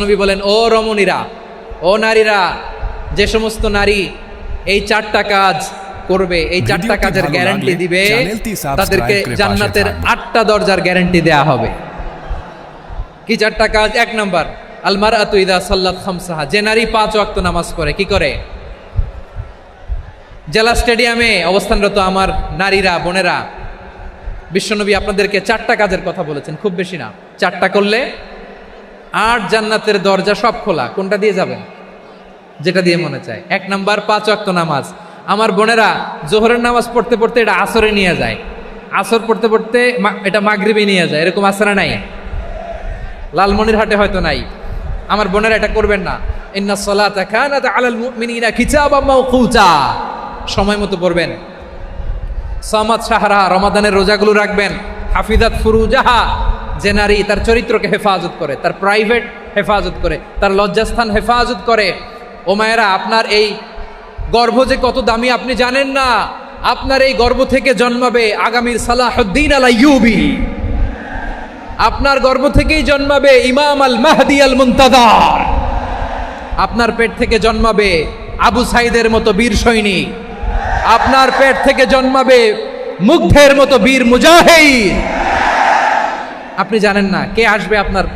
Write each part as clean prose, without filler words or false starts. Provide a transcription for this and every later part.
নবী বলেন, ও রমণীরা, ও নারীরা, যে সমস্ত নারী এই চারটা কাজ করবে, এই চারটা কাজের গ্যারান্টি দিবে, তাদেরকে জান্নাতের 8টা দরজার গ্যারান্টি দেয়া হবে। কি চারটা কাজ? 1 নাম্বার, আল মারআতু ইযা সাল্লাত খামসাহা, যে নারী 5 ওয়াক্ত নামাজ পড়ে। কি করে? জেলা স্টেডিয়ামে অবস্থানরত আমার নারীরা, বোনেরা, বিশ্বনবী আপনাদেরকে 4টা কাজের কথা বলেছেন, খুব বেশি না। 4টা করলে 8 জান্নাতের দরজা সব খোলা। কোনটা দিয়ে যাবেন? যেটা দিয়ে মনে চায়। 1 নাম্বার 5 ওয়াক্ত নামাজ। আমার বোনেরা জোহরের নামাজ পড়তে পড়তে এটা আসরে নিয়ে যায়, আসর পড়তে পড়তে এটা মাগরিবে নিয়ে যায়। এরকম আসরে নাই? লালমনিরহাটে হয়তো নাই। আমার বোনেরা এটা করবেন না। ইন্নাস সালাতা কানাত আলাল মুমিনিনা কিতাবাম মাওকুতা, সময় মতো পড়বেন। সামাত শাহরা, রমাদানের রোজাগুলো রাখবেন। হাফিজাত ফুরুজাহা, যে নারী তার চরিত্রকে হেফাজত করে, তার প্রাইভেট হেফাজত করে, তার লজ্জাস্থান হেফাজত করে। ও মায়েরা, আপনার এই গর্ভ যে কত দামি আপনি জানেন না। আপনার এই গর্ভ থেকে জন্মাবে আগামীর সালাহুদ্দিন আল আইয়ুবী। আপনার গর্ভ থেকেই জন্মাবে ইমাম আল মাহদি আল মুনতাজার। আপনার পেট থেকে জন্মাবে আবু সাইদের মতো বীর সৈনিক। আপনার পেট থেকে জন্মাবে মুগ্ধের মতো বীর মুজাহিদ। আপনি জানেন না কে আসবে আপনার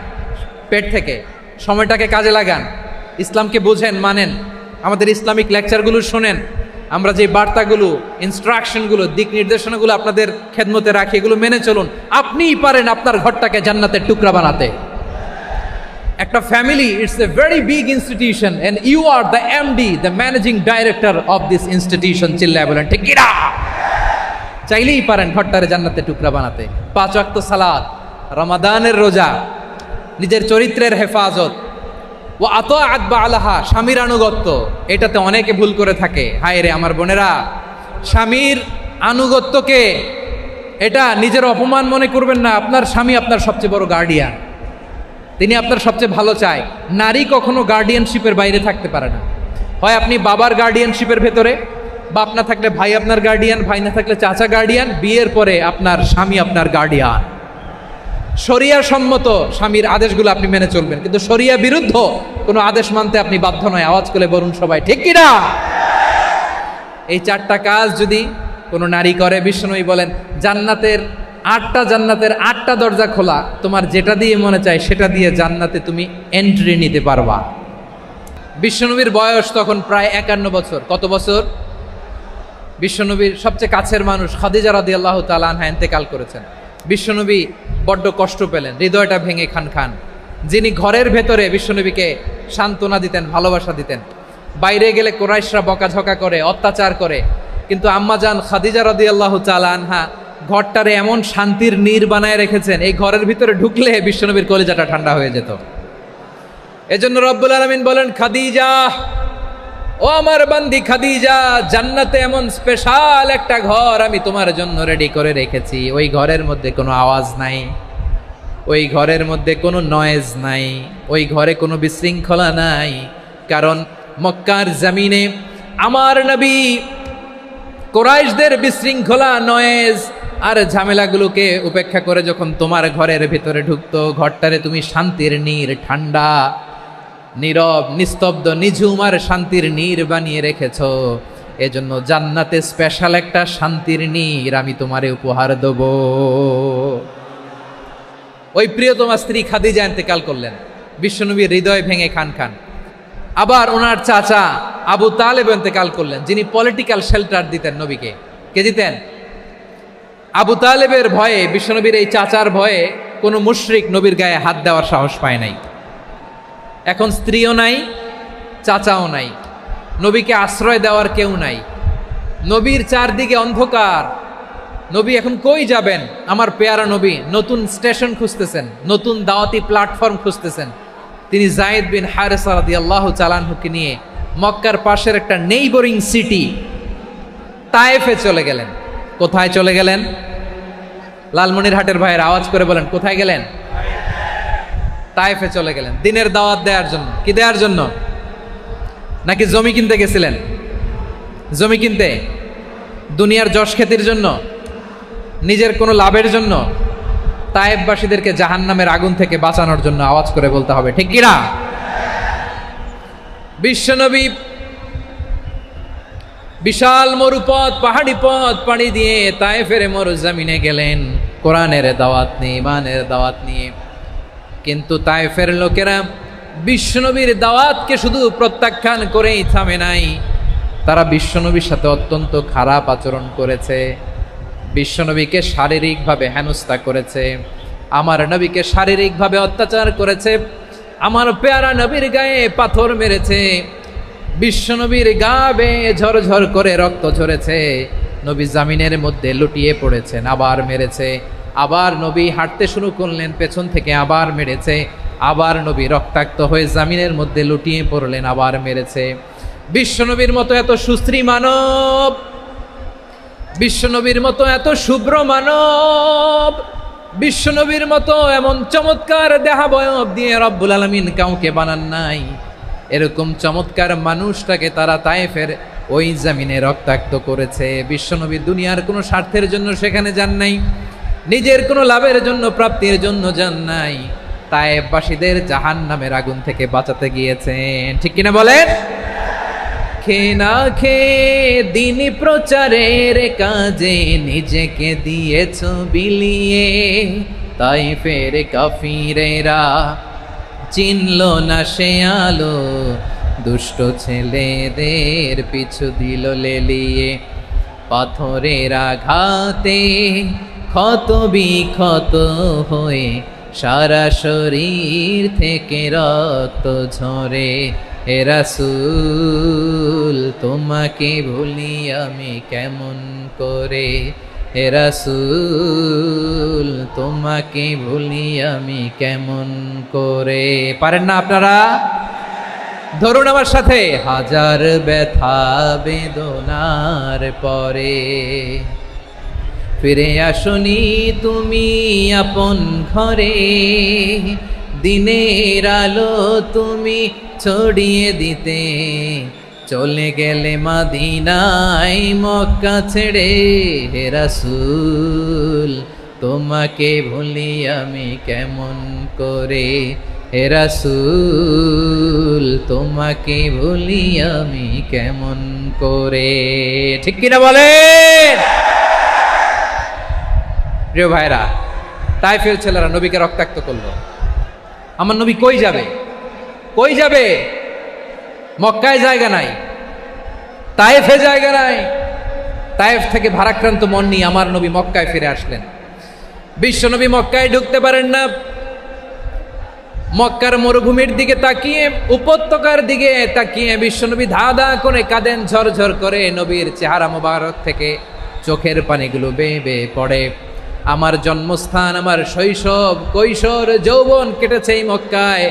পেট থেকে। সময়টাকে কাজে লাগান, ইসলামকে বুঝেন, মানেন, আমাদের ইসলামিক লেকচারগুলো শোনেন। আমরা যে বার্তাগুলো, ইনস্ট্রাকশনগুলো, দিক নির্দেশনাগুলো আপনাদের খেদমতে রাখি, এগুলো মেনে চলুন। আপনিই পারেন আপনার ঘরটাকে জান্নাতের টুকরা বানাতে। একটা family, it's a very big institution and you are the MD, the managing director of this institution. চিল্লায় বলেন ঠিক কি না? চাইলেই পারেন ঘরটারে জান্নাতের টুকরা বানাতে। 5 ওয়াক্ত সালাত, রমাদানের রোজা, নিজের চরিত্রের হেফাজত, ও আতাআত বালাহা, স্বামীর আনুগত্য। এটাতে অনেকে ভুল করে থাকে। হায় রে আমার বোনেরা, স্বামীর আনুগত্যকে এটা নিজের অপমান মনে করবেন না। আপনার স্বামী আপনার সবচেয়ে বড় গার্ডিয়ান, তিনি আপনার সবচেয়ে ভালো চায়। নারী কখনো গার্ডিয়ানশিপের বাইরে থাকতে পারে না। হয় আপনি বাবার গার্ডিয়ানশিপের ভেতরে, বাপ না থাকলে ভাই আপনার গার্ডিয়ান, ভাই না থাকলে চাচা গার্ডিয়ান, বিয়ের পরে আপনার স্বামী আপনার গার্ডিয়ান। শরিয়া সম্মত স্বামীর আদেশগুলো আপনি মেনে চলবেন, কিন্তু শরিয়া বিরুদ্ধ কোনো আদেশ মানতে আপনি বাধ্য নয়। আওয়াজ করে বলুন সবাই ঠিক কি না? এই 4টা কাজ যদি কোনো নারী করে, বিশ্বনবী বলেন জান্নাতের 8টা দরজা খোলা। তোমার যেটা দিয়ে মনে চায় সেটা দিয়ে জান্নাতে তুমি এন্ট্রি নিতে পারবা। বিশ্বনবীর বয়স তখন প্রায় 51 বছর। কত বছর? বিশ্বনবীর সবচেয়ে কাছের মানুষ খাদিজা রাদিয়াল্লাহু তাআলা আনহা ইন্তেকাল করেছেন। বিশ্বনবী বড্ড কষ্ট পেলেন, হৃদয়টা ভেঙে খান খান। যিনি ঘরের ভেতরে বিশ্বনবীকে সান্ত্বনা দিতেন, ভালোবাসা দিতেন, বাইরে গেলে কুরাইশরা বকাঝকা করে, অত্যাচার করে, কিন্তু আম্মাজান খাদিজা রাদিয়াল্লাহু তাআলা আনহা ঘরটারে এমন শান্তির নীড় বানায় রেখেছেন, এই ঘরের ভিতরে ঢুকলে বিশ্বনবীর কলিজাটা ঠান্ডা হয়ে যেত। এজন্য রব্বুল আলামিন বলেন, খাদিজা, ও আমার বান্দি খাদিজা, জান্নাতে এমন স্পেশাল একটা ঘর আমি তোমার জন্য রেডি করে রেখেছি। ওই ঘরের মধ্যে কোনো আওয়াজ নাই, ওই ঘরের মধ্যে কোনো নয়েজ নাই, ওই ঘরে কোনো বিশৃঙ্খলা নাই। কারণ মক্কার জমিনে আমার নবী কুরাইশদের বিশৃঙ্খলা, নয়েজ আর ঝামেলাগুলোকে উপেক্ষা করে যখন তোমার ঘরের ভিতরে ঢুকতো, ঘরটারে তুমি শান্তির নীড়, ঠান্ডা, নীরব, নিস্তব্ধ, নিঝুম আর শান্তির নীড় বানিয়ে রেখেছ। এজন্য জান্নাতে স্পেশাল একটা শান্তির নীড় আমি তোমারে উপহার দেব। ওই প্রিয়তমা স্ত্রী খাদিজা ইন্তেকাল করলেন, বিশ্বনবীর হৃদয় ভেঙে খান খান। আবার ওনার চাচা আবু তালেব ইন্তেকাল করলেন, যিনি পলিটিক্যাল শেল্টার দিতেন নবীকে। কে দিতেন? আবু তালেবের ভয়ে, বিশ্বনবীর এই চাচার ভয়ে কোনো মুশরিক নবীর গায়ে হাত দেওয়ার সাহস পায় নাই। এখন স্ত্রীও নাই, চাচাও নাই, নবীকে আশ্রয় দেওয়ার কেউ নাই। নবীর চারদিকে অন্ধকার। নবী এখন কই যাবেন? আমার পেয়ারা নবী নতুন স্টেশন খুঁজতেছেন, নতুন দাওয়াতি প্ল্যাটফর্ম খুঁজতেছেন। তিনি যায়েদ বিন হারেসা রাদিয়াল্লাহু তাআলা আনহুকে নিয়ে মক্কার পাশের একটা নেইবরিং সিটি তায়েফে চলে গেলেন। কোথায় চলে গেলেন? লালমনিরহাটের ভাইয়ের আওয়াজ করে বলেন, কোথায় গেলেন? তায়েফে চলে গেলেন দিনের দাওয়াত দেওয়ার জন্য। কি দেওয়ার জন্য? নাকি জমি কিনতে গেছিলেন? জমি কিনতে, দুনিয়ার যশ খ্যাতির জন্য, নিজের কোনো লাভের জন্য? তায়েফবাসীদেরকে জাহান্নামের আগুন থেকে বাঁচানোর জন্য। আওয়াজ করে বলতে হবে ঠিক কিনা? বিশ্বনবী বিশাল মরুপথ, পাহাড়ি পথ পাড়ি দিয়ে তায়েফের মরুজমিনে গেলেন কোরআনের দাওয়াত নিয়ে, ইমানের দাওয়াত নিয়ে। কিন্তু তায়েফের লোকেরা বিশ্বনবীর দাওয়াতকে শুধু প্রত্যাখ্যান করেই থামে নাই, তারা বিশ্বনবীর সাথে অত্যন্ত খারাপ আচরণ করেছে, বিশ্বনবীকে শারীরিকভাবে হেনস্থা করেছে, আমার নবীকে শারীরিকভাবে অত্যাচার করেছে, আমার পেয়ারা নবীর গায়ে পাথর মেরেছে, বিশ্বনবীর গা বেয়ে ঝরঝর করে রক্ত ঝরেছে, নবী জামিনের মধ্যে লুটিয়ে পড়েছেন, আবার মেরেছে, আবার নবী হাঁটতে শুরু করলেন, পেছন থেকে আবার মেরেছে, আবার নবী রক্তাক্ত হয়ে জামিনের মধ্যে লুটিয়ে পড়লেন, আবার মেরেছে। বিশ্বনবীর মতো এত সুশ্রী মানব, বিশ্বনবীর মতো এত শুভ্র মানব, বিশ্বনবীর মতো এমন চমৎকার দেহাবয়ব দিয়ে রব্বুল আলামিন কাউকে বানান নাই। এরকম চমৎকার মানুষটাকে তারা তায়েফের ওই জামিনে রক্তাক্ত করেছে। বিশ্বনবী দুনিয়ার কোনো স্বার্থের জন্য সেখানে যান নাই, নিজের কোনো লাভের জন্য, প্রাপ্তির জন্য যান নাই, তায়েফবাসীদের জাহান্নামের আগুন থেকে বাঁচাতে গিয়েছেন। ঠিক কিনা বলেন? খেয়ে না খেয়ে দিন প্রচারের কাজে নিজেকে দিয়েছ বিলিয়ে, তায়েফের কাফিরেরা চিনল না সে আলো, দুষ্ট ছেলেদের পিছু দিল লেলিয়ে, পাথরের আঘাতে ক্ষত বিক্ষত হয়ে সারা শরীর থেকে রক্ত ঝরে। হে রাসূল তোমাকে ভুলি আমি কেমন করে, হে রাসূল তোমাকে ভুলি আমি কেমন করে। পারেন না আপনারা? ধরুন আমার সাথে। হাজার ব্যথা বেদনার পরে ফিরে আসনি তুমি আপন ঘরে, দিনের আলো তুমি ছড়িয়ে দিতে, চলে গেলে মদিনায় মক্কা ছেড়ে। হে রাসূল তোমাকে ভুলি আমি কেমন করে, হে রাসূল তোমাকে ভুলি আমি কেমন করে। ঠিক কিনা বলেন? প্রিয় ভাইরা, তায়েফের ছেলেরা নবীকে রক্তাক্ত করলো। আমার নবী কই যাবে? কই যাবে? মক্কায় জায়গা নাই, তায়েফে জায়গা নাই। তায়েফ থেকে ভারাক্রান্ত মন নিয়ে আমার নবী মক্কায় ফিরে আসলেন। বিশ্বনবী মক্কায় ঢুকতে পারেন না। মক্কার মরুভূমির দিকে তাকিয়ে, উপত্যকার দিকে তাকিয়ে বিশ্বনবী ধা ধা করে কাঁদেন, ঝরঝর করে নবীর চেহারা মোবারক থেকে চোখের পানিগুলো বেয়ে বেয়ে পড়ে। আমার জন্মস্থান, আমার শৈশব, কৈশোর, যৌবন কেটেছে এই মক্কায়,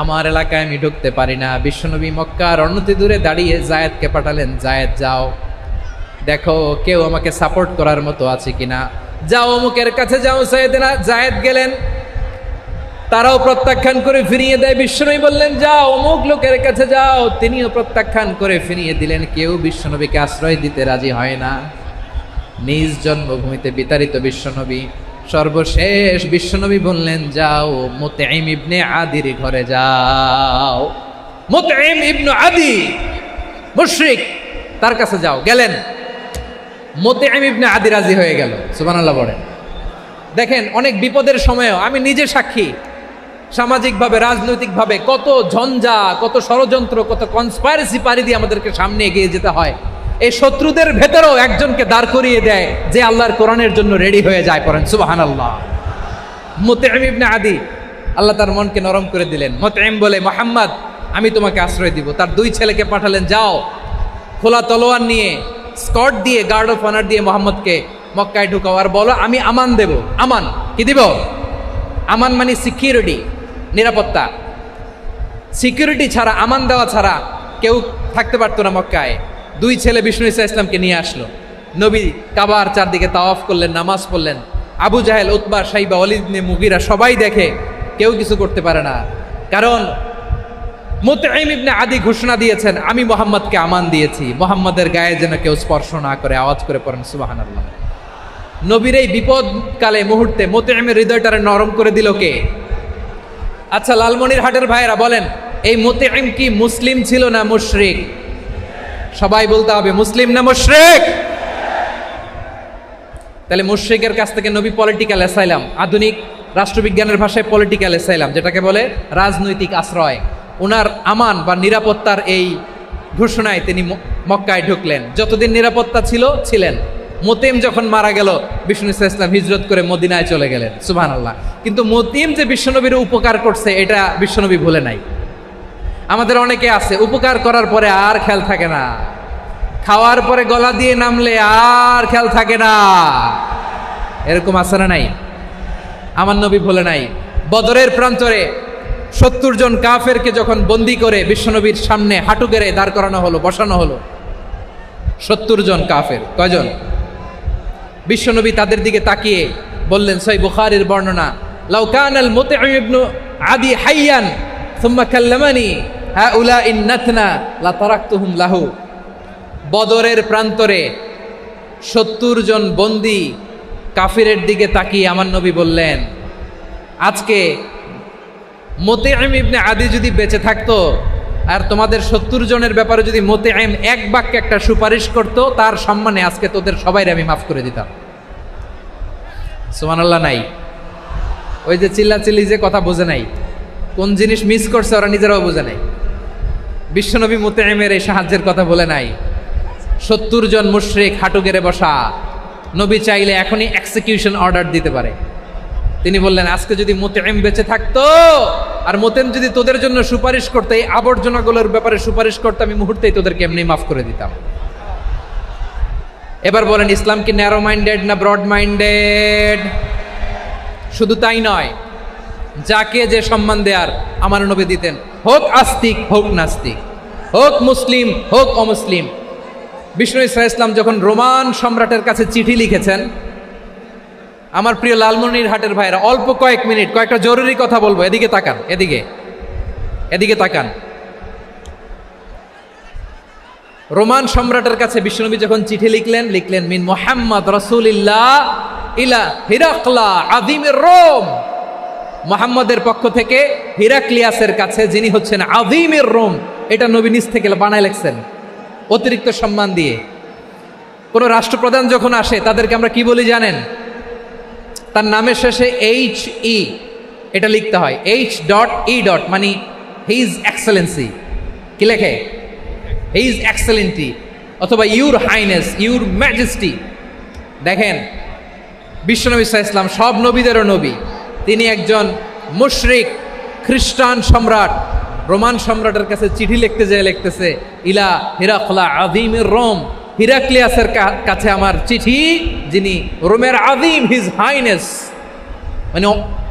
আমার এলাকায় আমি ঢুকতে পারি না। বিশ্বনবী মক্কার অনতি দূরে দাঁড়িয়ে জায়েদকে পাঠালেন, জায়েদ যাও দেখো কেউ আমাকে সাপোর্ট করার মতো আছে কিনা, যাও অমুকের কাছে যাও। জায়েদ গেলেন, তারাও প্রত্যাখ্যান করে ফিরিয়ে দেয়। বিশ্বনবী বললেন যাও অমুক লোকের কাছে যাও, তিনিও প্রত্যাখ্যান করে ফিরিয়ে দিলেন। কেউ বিশ্বনবীকে আশ্রয় দিতে রাজি হয় না। নিজ জন্মভূমিতে বিতাড়িত বিশ্বনবী, সর্বশেষ বিশ্বনবী বললেন যাও মুতঈম ইবনে আদির ঘরে যাও। মুতঈম ইবনে আদি মুশরিক, তার কাছে যাও। গেলেন, মুতঈম ইবনে আদি রাজি হয়ে গেল। সুবহানাল্লাহ বলেন। দেখেন, অনেক বিপদের সময়ও আমি নিজে সাক্ষী, সামাজিকভাবে, রাজনৈতিকভাবে কত ঝঞ্ঝা, কত ষড়যন্ত্র, কত কনস্পাইরেসি পাড়ি দিয়ে আমাদেরকে সামনে এগিয়ে যেতে হয়। এই শত্রুদের ভেতরেও একজনকে দাঁড় করিয়ে দেয় যে আল্লাহর কোরআনের জন্য রেডি হয়ে যায়। পড়েন সুবহানাল্লাহ। মুতঈম ইবনে আদি, আল্লাহ তার মনকে নরম করে দিলেন। মুতঈম বলে, মুহাম্মদ আমি তোমাকে আশ্রয় দিব। তার দুই ছেলেকে পাঠালেন, যাও খোলা তলোয়ার নিয়ে, স্কট দিয়ে, গার্ড অফ অনার দিয়ে মুহাম্মদকে মক্কায় ঢুকাও, আর বলো আমি আমান দেব। আমান কি দিব? আমান মানে সিকিউরিটি, নিরাপত্তা। সিকিউরিটি ছাড়া, আমান দেওয়া ছাড়া কেউ থাকতে পারতো না মক্কায়। দুই ছেলে বিষ্ণু ইসা ইসলামকে নিয়ে আসলো। নবী কাবার চারদিকে তাওয়াফ করলেন, নামাজ পড়লেন। আবু জাহেল, উতবা, শাইবা, ওয়ালিদ ইবনে মুগীরা সবাই দেখে, কেউ কিছু করতে পারে না। কারণ মুতঈম ইবনে আদি ঘোষণা দিয়েছেন আমি মুহাম্মদকে আমান দিয়েছি, মুহাম্মদের গায়ে যেন কেউ স্পর্শ না করে। আওয়াজ করে পড়েন সুবহানাল্লাহ। নবীর এই বিপদকালে মুহূর্তে মুতঈমের হৃদয়টারে নরম করে দিল কে? আচ্ছা, লালমনির হাটের ভাইয়েরা বলেন, এই মুতঈম কি মুসলিম ছিল না মুশরিক? সবাই বলতে হবে মুসলিম না মুশরিক। তাহলে মুশরিকের কাছ থেকে নবী পলিটিক্যাল অ্যাসাইলাম, আধুনিক রাষ্ট্রবিজ্ঞানের ভাষায় পলিটিক্যাল অ্যাসাইলাম, যেটাকে বলে রাজনৈতিক আশ্রয়, ওনার আমান বা নিরাপত্তার এই ঘোষণায় তিনি মক্কায় ঢুকলেন। যতদিন নিরাপত্তা ছিলেন। মুতঈম যখন মারা গেল, বিষ্ণু ইসলাম হিজরত করে মদিনায় চলে গেলেন। সুবহানাল্লাহ। কিন্তু মুতঈম যে বিশ্বনবীর উপকার করছে এটা বিশ্বনবী ভুলে নাই। আমাদের অনেকে আছে উপকার করার পরে আর খেয়াল থাকে না, খাওয়ার পরে গলা দিয়ে নামলে আর খেয়াল থাকে না, এরকম আছে না নাই? আমার নবী ভুলে নাই। বদরের প্রান্তরে 70 জন কাফেরকে যখন বন্দি করে বিশ্বনবীর সামনে হাঁটু গেড়ে দাঁড় করানো হলো, বসানো হলো, 70 জন কাফের। কয়জন? বিশ্বনবী তাদের দিকে তাকিয়ে বললেন, সহিহ বুখারীর বর্ণনা, লাউ কানাল মুতঈম ইবনু আদি হাইয়ান সুম্মা কাল্লামানি হাউলাইন নাতনা লা তারাকতুহুম লাহু। বদরের প্রান্তরে 70 জন বন্দী কাফিরের দিকে তাকিয়ে আমার নবী বললেন, আজকে মুতঈম ইবনে আদি যদি বেঁচে থাকতো আর তোমাদের 70 জনের ব্যাপারে যদি মুতঈম এক বাক্যে একটা সুপারিশ করত, তার সম্মানে আজকে তোদের সবাইরে আমি মাফ করে দিতাম। সুবহানাল্লাহ। নাই ওই যে চিল্লাচিল্লি যে কথা বোঝে নাই, কোন জিনিস মিস করছে ওরা নিজেরাও বোঝে নাই। বিশ্বনবী মুতঈমের এই সাহায্যের কথা বলে নাই। 70 জন মুশরিক হাঁটু গেড়ে বসা, নবী চাইলে এখনই এক্সিকিউশন অর্ডার দিতে পারে। তিনি বললেন, আজকে যদি মুতঈম বেঁচে থাকতো আর মুতঈম যদি তোদের জন্য সুপারিশ করতে, এই আবর্জনাগুলোর ব্যাপারে সুপারিশ করতে, আমি মুহূর্তেই তোদেরকে এমনি মাফ করে দিতাম। এবার বলেন, ইসলাম কি ন্যারো মাইন্ডেড না ব্রড মাইন্ডেড? শুধু তাই নয়, যাকে যে সম্মান দেয়ার আমার নবী দিতেন, হোক আস্তিক হোক নাস্তিক, হোক মুসলিম হোক অমুসলিম। বিষ্ণু ইসলাম যখন রোমান সম্রাটের কাছে চিঠি লিখেছেন, আমার প্রিয় লালমনিরহাটের ভাইরা, অল্প কয়েক মিনিট কয়েকটা জরুরি কথা বলবো, এদিকে তাকান, এদিকে তাকান। রোমান সম্রাটের কাছে বিশ্বনবী যখন চিঠি লিখলেন মিন মুহাম্মদ রাসূলিল্লাহ ইলা হিরাকলা আযীমির রোম, মুহাম্মদের পক্ষ থেকে হিরাক্লিয়াসের কাছে, যিনি হচ্ছেন আযীমির রোম। এটা নবী নিজ থেকে বানায় লিখছেন অতিরিক্ত সম্মান দিয়ে। কোন রাষ্ট্রপ্রধান যখন আসে তাদেরকে আমরা কি বলি জানেন? তার নামের শেষে HE এটা লিখতে হয়, H.E. মানে হিজ এক্সেলেন্সি। কি লেখে? হিজ এক্সেলেন্টি, অথবা ইউর হাইনেস, ইউর ম্যাজেস্টি। দেখেন, বিশ্বনবী সাল্লাল্লাহু আলাইহি ওয়াসাল্লাম সব নবীদেরও নবী, তিনি একজন মুশরিক খ্রিস্টান সম্রাট রোমান সম্রাটের কাছে চিঠি লিখতে যেয়ে লিখতেছে, ইলা হিরাকলা আযীমির রোম, হিরাক্লিয়াসের কাছে আমার চিঠি, যিনি রোমের আযীম, হিজ হাইনেস, মানে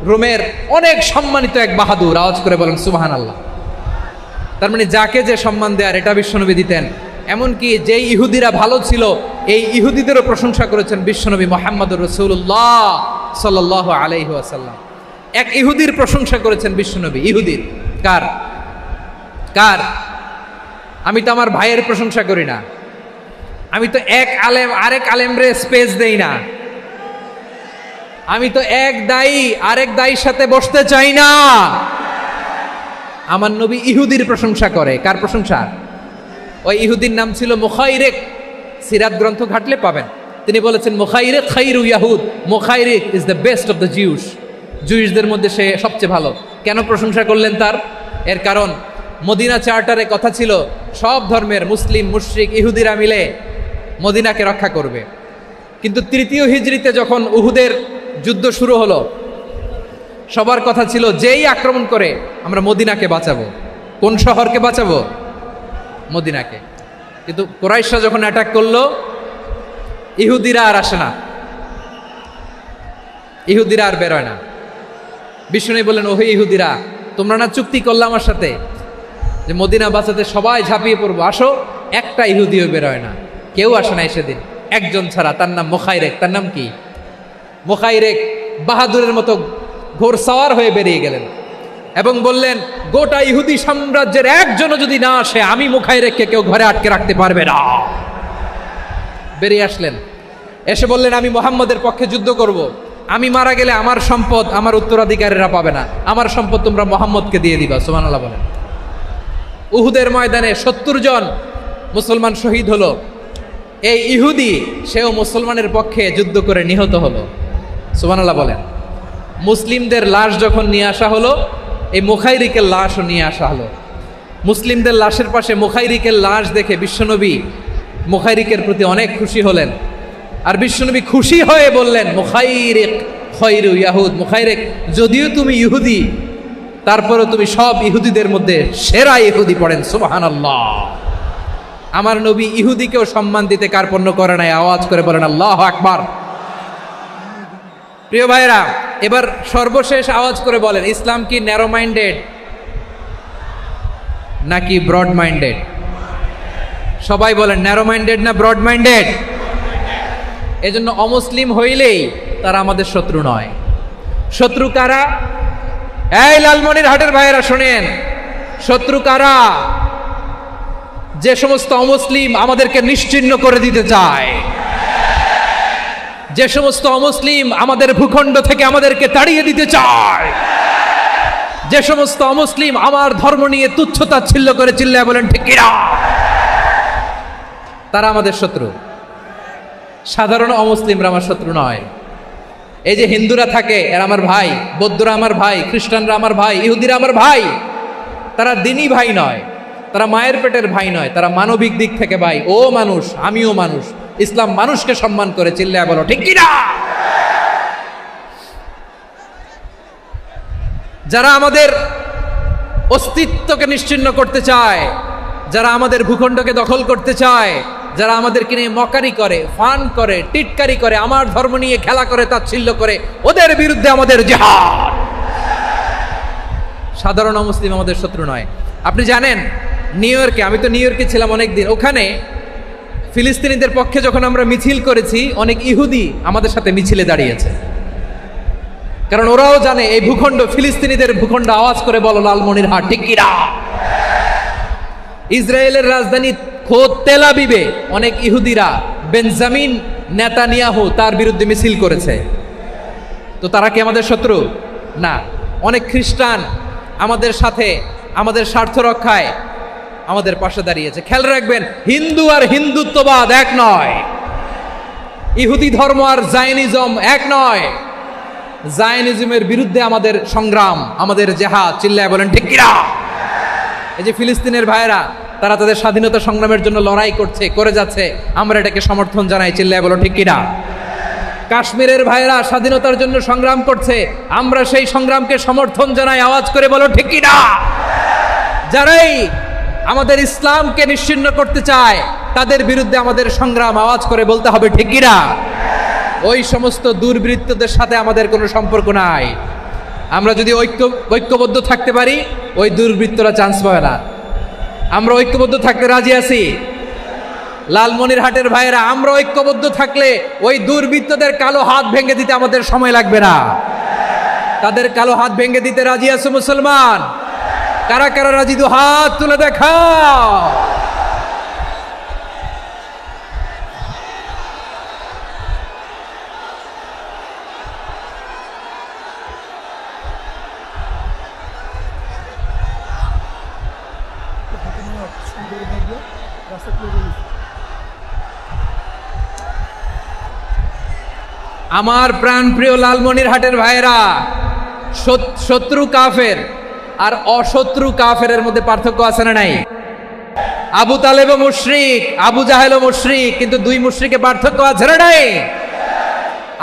রোমের অনেক সম্মানিত এক বাহাদুর। আওয়াজ করে বলেন সুবহানাল্লাহ। তার মানে যাকে যে সম্মান দেয়ার এটা বিশ্বনবী দিতেন। এমনকি যেই ইহুদিরা ভালো ছিল, এই ইহুদিদেরও প্রশংসা করেছেন বিশ্বনবী মুহাম্মদুর রাসূলুল্লাহ সাল্লাল্লাহু আলাইহি ওয়াসাল্লাম। এক ইহুদির প্রশংসা করেছেন বিশ্বনবী। ইহুদির কার? আমি তো আমার ভাইয়ের প্রশংসা করি না, আমি তো এক আলেম আরেক আলেমরে স্পেস দেই না, আমি তো এক দায়ী আরেক দায়ীর সাথে বসতে চাই না। আমার নবী ইহুদির প্রশংসা করে। কার প্রশংসা? ওই ইহুদির নাম ছিল মুখাইরেক। সিরাত গ্রন্থ ঘাটলে পাবেন। তিনি বলেছেন, মুখাইরেক খাইরু ইয়াহুদ, Mukhayriq is the best of the Jews. জুইশদের মধ্যে সে সবচেয়ে ভালো। কেন প্রশংসা করলেন তার? এর কারণ মদিনা চার্টারে কথা ছিল সব ধর্মের মুসলিম, মুশরিক, ইহুদিরা মিলে মদিনাকে রক্ষা করবে। কিন্তু 3য় হিজরিতে যখন উহুদের যুদ্ধ শুরু হলো, সবার কথা ছিল যেই আক্রমণ করে আমরা মদিনাকে বাঁচাবো। কোন শহরকে বাঁচাবো? মদিনাকে। কিন্তু কুরাইশরা যখন অ্যাটাক করলো, ইহুদিরা আর আসে না, ইহুদিরা আর বেরোয় না। বিষ্ণু বললেন, ওহে ইহুদিরা, তোমরা না চুক্তি করলে আমার সাথে যে মদিনা বাঁচাতে সবাই ঝাঁপিয়ে পড়বো, আসো। একটা ইহুদিও বেরোয় না, কেউ আসে না সেদিন, একজন ছাড়া। তার নাম মুখাইরেক। তার নাম কি? মুখাইরেক বাহাদুরের মতো ঘোড়সাওয়ার হয়ে বেরিয়ে গেলেন এবং বললেন, গোটা ইহুদি সাম্রাজ্যের একজনও যদি না আসে, আমি মুখাইরেককে কেউ ঘরে আটকে রাখতে পারবে না। বেরিয়ে আসলেন, এসে বললেন, আমি মুহাম্মদের পক্ষে যুদ্ধ করব। আমি মারা গেলে আমার সম্পদ আমার উত্তরাধিকারীরা পাবে না, আমার সম্পদ তোমরা মুহাম্মদকে দিয়ে দিবা। সুবহানাল্লাহ বলেন। উহুদের ময়দানে 70 জন মুসলমান শহীদ হলো। এই ইহুদি সেও মুসলমানের পক্ষে যুদ্ধ করে নিহত হলো। সুবহানাল্লাহ বলেন। মুসলিমদের লাশ যখন নিয়ে আসা হলো, এই মুখাইরিকের লাশও নিয়ে আসা হলো। মুসলিমদের লাশের পাশে মুখাইরিকের লাশ দেখে বিশ্বনবী মুখাইরিকের প্রতি অনেক খুশি হলেন। আর বিশ্বনবী খুশি হয়ে বললেন, মুখাইরিক খয়রু ইয়াহুদ, মুখাইরিক যদিও তুমি ইহুদি, তারপরেও তুমি সব ইহুদিদের মধ্যে সেরা ইহুদি। পড়েন সুবহানাল্লাহ। আমার নবী ইহুদিকেও সম্মান দিতে কার্পণ্য করে নাই। আওয়াজ করে বলেন আল্লাহু আকবার। প্রিয় ভাইরা, এবার সর্বশেষ আওয়াজ করে বলেন, ইসলাম কি ন্যারো মাইন্ডেড নাকি ব্রড মাইন্ডেড? সবাই বলেন ন্যারো মাইন্ডেড না ব্রড মাইন্ডেড? এজন্য অমুসলিম হইলেই তারা আমাদের শত্রু নয়। শত্রু কারা? এই লালমনিরহাটের ভাইয়েরা শোনেন, শত্রু কারা? যে সমস্ত অমুসলিম আমাদেরকে নিশ্চিহ্ন করে দিতে চায়, যে সমস্ত অমুসলিম আমাদের ভূখণ্ড থেকে আমাদেরকে তাড়িয়ে দিতে চায়, যে সমস্ত অমুসলিম আমার ধর্ম নিয়ে তুচ্ছতাচ্ছিল্য করে চিল্লায় বলেন ঠিক কিনা, তারা আমাদের শত্রু। সাধারণ অমুসলিমরা আমার শত্রু নয়। এই যে হিন্দুরা থাকে এরা আমার ভাই, বৌদ্ধরা আমার ভাই, খ্রিস্টানরা আমার ভাই, ইহুদিরা আমার ভাই। তারা দিনই ভাই নয়, তারা মায়ের পেটের ভাই নয়, তারা মানবিক দিক থেকে ভাই। ও মানুষ, আমিও মানুষ। ইসলাম মানুষকে সম্মান করে, চিল্লায় বলো ঠিক কিনা। যারা আমাদের অস্তিত্বকে নিশ্চিহ্ন করতে চায়, যারা আমাদের ভূখণ্ডকে দখল করতে চায়, যারা আমাদেরকে নিয়ে মকারি করে, ফান করে, টিটকারি করে, আমার ধর্ম নিয়ে খেলা করে, তাচ্ছিল্য করে, ওদের বিরুদ্ধে আমাদের জিহাদ। সাধারণ মুসলিম আমাদের শত্রু নয়। আপনি জানেন নিউ ইয়র্কে, আমি তো নিউ ইয়র্কে ছিলাম অনেকদিন, ওখানে ফিলিস্তিনিদের পক্ষে যখন আমরা মিছিল করেছি, অনেক ইহুদি আমাদের সাথে মিছিলে দাঁড়িয়েছে। কারণ ওরাও জানে এই ভূখণ্ড ফিলিস্তিনিদের ভূখণ্ড। আওয়াজ করে বলো লালমনিরহাট ঠিক কিনা। ইসরায়েলের রাজধানী খোদ তেল আবিবে অনেক ইহুদিরা বেঞ্জামিন নেতানিয়াহু তার বিরুদ্ধে মিছিল করেছে। তো তারা কি আমাদের শত্রু? না। অনেক খ্রিস্টান আমাদের সাথে আমাদের স্বার্থ রক্ষায় আমাদের পাশে দাঁড়িয়েছে। খেয়াল রাখবেন, হিন্দু আর হিন্দুত্ববাদ এক নয়, ইহুদি ধর্ম আর জায়নিজম এক নয়। জায়নিজমের বিরুদ্ধে আমাদের সংগ্রাম, আমাদের জেহাদ, চিল্লায় বলেন ঠিক কিনা। এই যে ফিলিস্তিনের ভাইয়েরা, তারা তাদের স্বাধীনতা সংগ্রামের জন্য লড়াই করছে, করে যাচ্ছে, আমরা এটাকে সমর্থন জানাই, চিল্লায় বলো ঠিক কিনা। কাশ্মীরের ভাইয়েরা স্বাধীনতার জন্য সংগ্রাম করছে, আমরা সেই সংগ্রামকে সমর্থন জানাই, আওয়াজ করে বলো ঠিক কিনা। যারাই আমাদের ইসলামকে নিশ্চিহ্ন করতে চায় তাদের বিরুদ্ধে আমাদের সংগ্রাম, আওয়াজ করে বলতে হবে ঠিক কিনা। ওই সমস্ত দুর্বৃত্তদের সাথে আমাদের কোনো সম্পর্ক নাই। আমরা যদি ঐক্যবদ্ধ থাকতে পারি, ওই দুর্বৃত্তরা চান্স পাবে না। আমরা ঐক্যবদ্ধ থাকতে রাজি আছি। লালমনিরহাটের ভাইয়েরা, আমরা ঐক্যবদ্ধ থাকলে ওই দুর্বৃত্তদের কালো হাত ভেঙে দিতে আমাদের সময় লাগবে না। তাদের কালো হাত ভেঙে দিতে রাজি আছে মুসলমান? কারা কারা রাজি? দু হাত তুলে দেখাও। আমার প্রাণ প্রিয় লালমনিরহাটের ভাইয়েরা, শত্রু কাফের আর অশত্রু কাফেরের মধ্যে পার্থক্য আছে না নাই? আবু তালেবও মুশরিক, আবু জাহেলও মুশরিক, কিন্তু দুই মুশরিকে পার্থক্য আছে না নাই?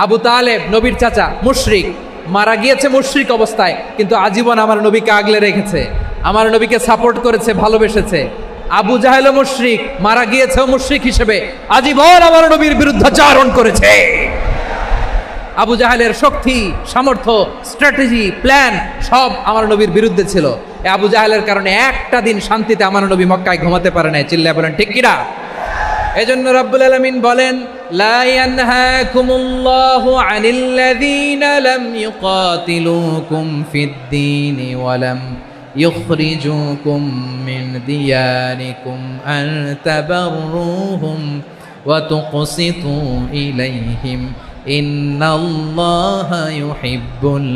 আবু তালেব নবীর চাচা, মুশরিক, মারা গিয়েছে মুশরিক অবস্থায়, কিন্তু আজীবন আমার নবীকে আগলে রেখেছে, আমার নবীকে সাপোর্ট করেছে, ভালোবেসেছে। আবু জাহেলও মুশরিক, মারা গিয়েছে মুশরিক হিসেবে, আজীবন আমার নবীর বিরুদ্ধাচারণ করেছে। আবু জাহেলের শক্তি, সামর্থ্য, স্ট্র্যাটেজি, প্ল্যান সব আমার নবীর বিরুদ্ধে ছিল। এই আবু জাহেলের কারণে একটা দিন শান্তিতে আমার নবী মক্কায় ঘুমাতে পারে নাই, চিল্লায় বলেন ঠিক কিনা। এজন্য রব্বুল আলামিন বলেন, লা ইয়ানহাকুমুল্লাহু আনিল্লাযীনা লাম ইউকাতিলুকুম ফিদ-দীন ওয়া লাম ইখরিজুকুম মিন দিয়ারিকুম আন তাবাররুহুম ওয়া তুকসিতু ইলাইহিম ইন্নাল্লাহা ইউহিব্বুল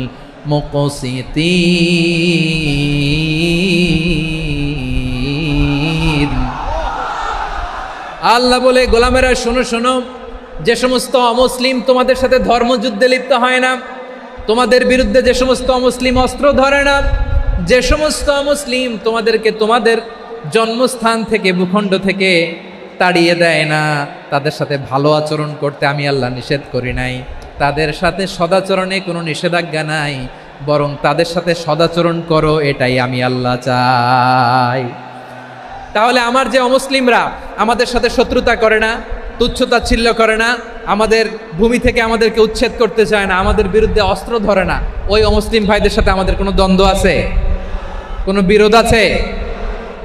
মুকসিতিন। আল্লাহ বলে, গোলামেরা শোনো শোনো, যে সমস্ত অমুসলিম তোমাদের সাথে ধর্মযুদ্ধে লিপ্ত হয় না, তোমাদের বিরুদ্ধে যে সমস্ত অমুসলিম অস্ত্র ধরে না, যে সমস্ত অমুসলিম তোমাদেরকে তোমাদের জন্মস্থান থেকে, ভূখণ্ড থেকে তাড়িয়ে দেয় না, তাদের সাথে ভালো আচরণ করতে আমি আল্লাহ নিষেধ করি নাই। তাদের সাথে সদাচরণে কোনো নিষেধাজ্ঞা নাই, বরং তাদের সাথে সদাচরণ করো, এটাই আমি আল্লাহ চাই। তাহলে আমার যে অমুসলিমরা আমাদের সাথে শত্রুতা করে না, তুচ্ছতাচ্ছিল্য করে না, আমাদের ভূমি থেকে আমাদেরকে উচ্ছেদ করতে চায় না, আমাদের বিরুদ্ধে অস্ত্র ধরে না, ওই অমুসলিম ভাইদের সাথে আমাদের কোনো দ্বন্দ্ব আছে? কোনো বিরোধ আছে?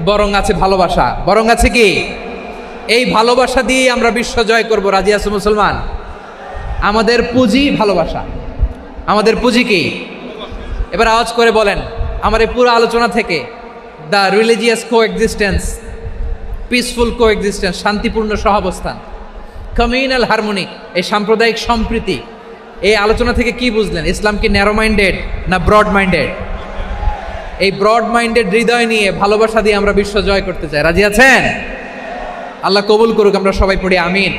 বরং আছে ভালোবাসা। বরং আছে কি? এই ভালোবাসা দিয়ে আমরা বিশ্ব জয় করব। রাজি আছো মুসলমান? আমাদের পুঁজি ভালোবাসা। আমাদের পুঁজি কি? এবার আওয়াজ করে বলেন, আমার এই পুরো আলোচনা থেকে the religious coexistence, peaceful coexistence, শান্তিপূর্ণ সহাবস্থান, কমিউনাল হারমোনি, এই সাম্প্রদায়িক সম্প্রীতি, এই আলোচনা থেকে কি বুঝলেন? ইসলাম কি ন্যারো মাইন্ডেড না ব্রড মাইন্ডেড? এই ব্রড মাইন্ডেড হৃদয় নিয়ে, ভালোবাসা দিয়ে আমরা বিশ্ব জয় করতে চাই। রাজি আছেন? আল্লাহ কবুল করুক। আমরা সবাই পড়ি আমিন।